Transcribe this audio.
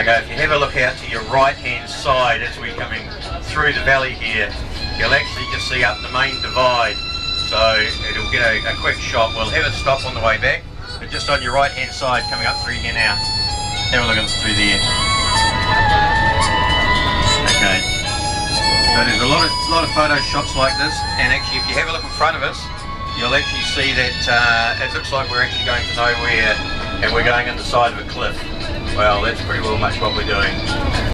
Okay, if you have a look out to your right hand side as we're coming through the valley here, you'll actually just see up the main divide. So it'll get a quick shot. We'll have it stop on the way back, but just on your right hand side coming up through here now. Have a look at through there. Okay. So there's a lot of photo shots like this, and actually if you have a look in front of us, you'll actually see that it looks like we're actually going to nowhere and we're going in the side of a cliff. Well, that's pretty well much what we're doing.